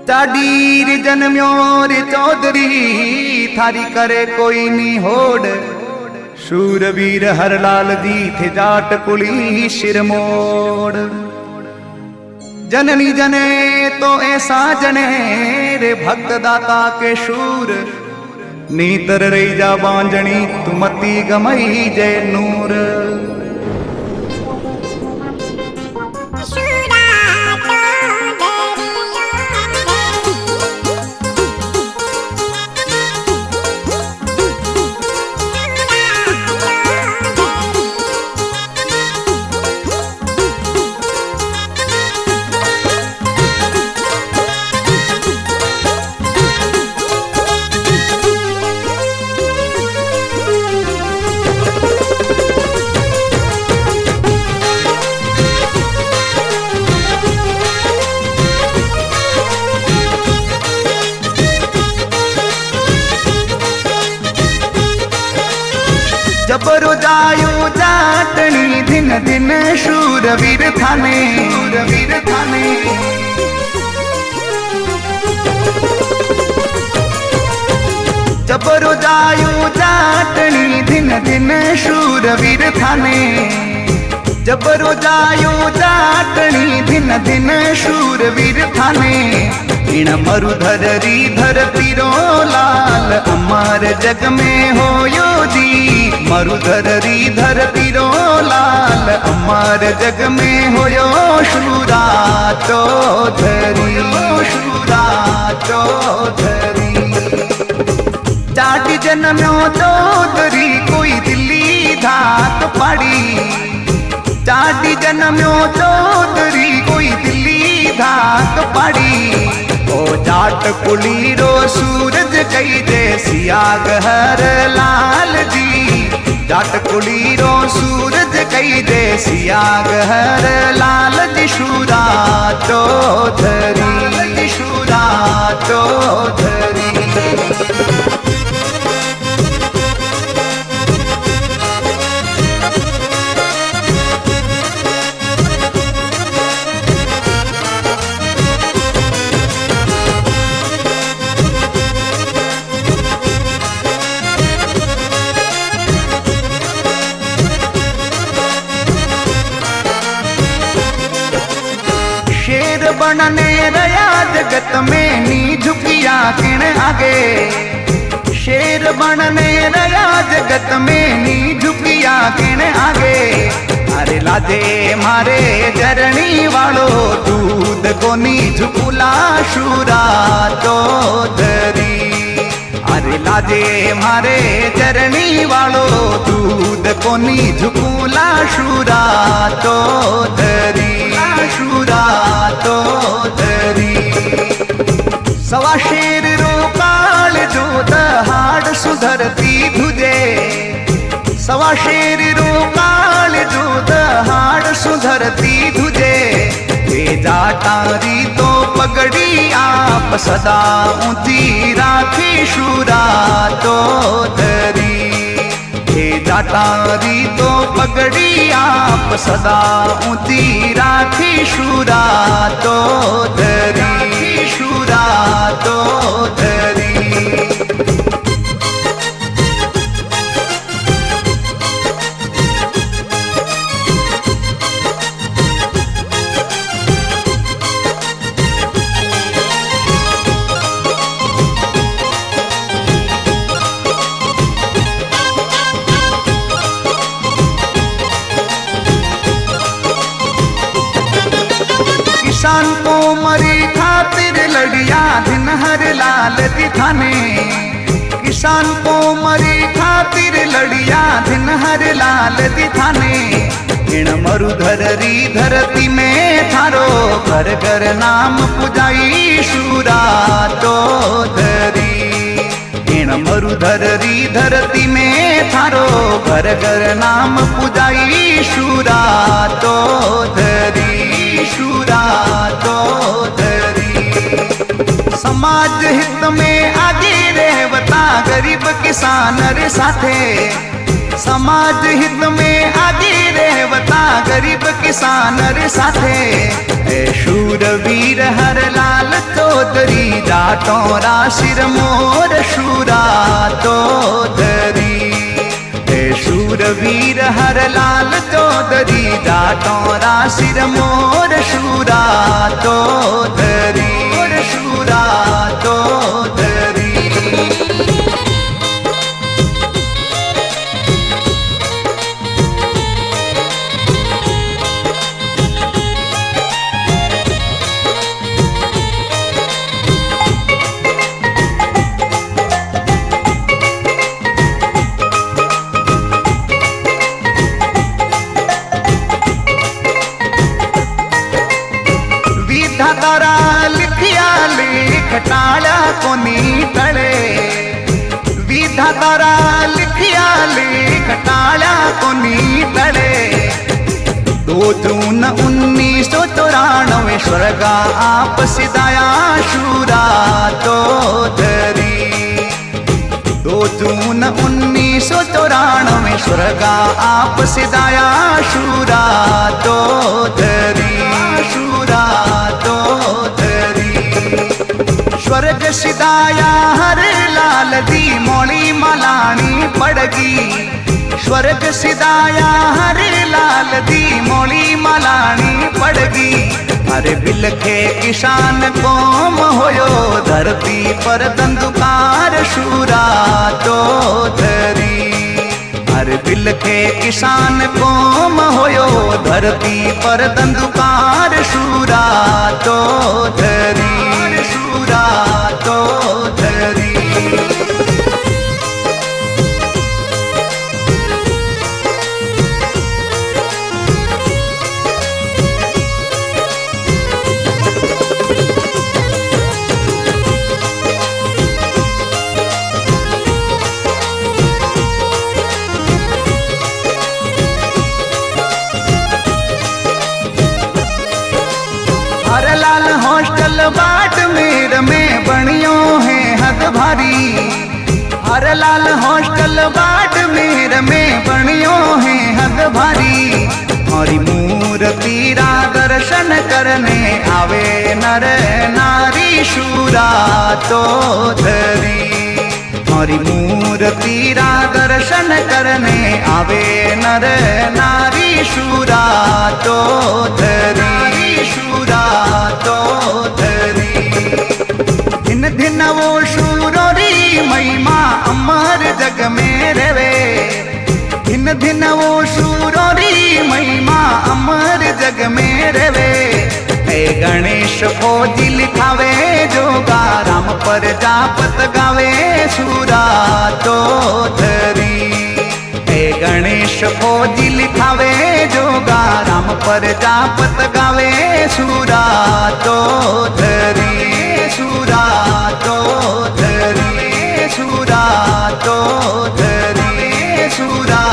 चाडीर जन्म्यो रे चौधरी थारी करे कोई नी होड़। शूरवीर हरलाल दी थे जाट कुली शिरमोड़। जननी जने तो ऐसा जने रे भक्त दाता के शूर। नीतर रही जा बांजनी तुमती गमई जय नूर। जबरो जायो जाटनी दिन दिन शूरवीर थाने। शूरवीर थाने जबरो जायो जाटनी दिन दिन शूरवीर थाने। जबरो जायो जाटनी दिन दिन शूरवीर थाने। इन मरुधरी धरती रो लाल अमर जग में होयो दी। मरुधरी धरती रो लाल अमर जग में होयो शूरा चौधरी। शूरा चौधरी जाट जन्म्यो चौधरी कोई दिल्ली धाक पाड़ी। जाट जन्म्यो चौधरी कोई दिल्ली धाक पाड़ी। ओ जाट कुली रो सूरज कई दे सियाग हर लाल जी। जाट कुली रो सूरज कई दे सियाग हर लाल जी। शूरा चौधरी। शूरा चौधरी बनने रया जगत में नी झुकिया किण आगे। शेर बनने रया जगत में नी झुकिया किण आगे। अरे लाजे मारे जरनी वालो दूध कोनी झुकुला शूरा चौधरी। अरे लाजे मारे जरनी वालो दूध कोनी झुकुला शूरा चौधरी। शूरा चौधरी सवा शेर रो काल जो दहाड़ सुधरती धुजे। सवा शेर रो काल जो दहाड़ सुधरती धुजे। वे जाटारी तो पगड़ी आप सदा ऊंची राखी शूरा चौधरी। जाटारी तो पगड़ी आप सदा ऊंची राखी शूरा चौधरी। शूरा चौधरी किसान को मरी खातिर लड़िया दिन हर लाल दिखाने। किसान को मरी खातिर लड़िया दिन हर लाल दिखाने। इन मरुधरी धरती में थारो घर घर नाम पुजाई शूरा चौधरी। इन मरुधरी धरती में थारो घर घर नाम पुजाई शूरा चौधरी। शूरा चौधरी समाज हित में आगे रहवता गरीब किसान रे साथे। समाज हित में आगे रहवता गरीब किसान रे साथे। शूरवीर हरलाल चौधरी धरी जाटोरा सिर मोर शूरा चौधरी। हे शूरवीर हर लाल चौधरी जाटोरा सिर मोर शूरा चौधरी शूरा चौधरी। विधातारा लिखिया लेख टाळ्या कोणी तळे। विधातारा लिखिया लेख टाळ्या कोणी तळे। 2 जून 1994 स्वर्गा आप सिदाया शूरा चौधरी। 2 जून 1994 स्वर्गा आप सिदाया शूरा चौधरी शूरा चौधरी। स्वर्ग सिदाया हर लाल दी मोली मलानी पड़गी। स्वर्ग सिदाया हर लाल दी मोली मलानी पड़गी। अरे बिलखे किसान कौम होयो धरती पर दंदुकार शूरा चौधरी। अरे बिलखे किसान कौम होयो धरती पर दंदुकार शूरा चौधरी शूरा चौधरी। हर लाल हॉस्टल बाड़मेर में बनियो है हद भारी। हर लाल हॉस्टल बाड़मेर में बनियो है हद भारी। हरी मूर्ति रा दर्शन करने आवे नर नारी शूरा चौधरी। हरी मूर्ति रा दर्शन करने आवे नर नारी शूरा चौधरी शूरा चौधरी। दिन दिन वो शूरोरी महिमा अमर जग में रवे। दिन दिन वो शूरोरी महिमा अमर जग में रवे। हे गणेश फौजी लिखावे जोगा राम पर जापत गावे शूरा चौधरी। हे गणेश फौजी लिखावे जोगा राम पर जापत गावे शूरा चौधरी शूरा चौधरी शूरा चौधरी शूरा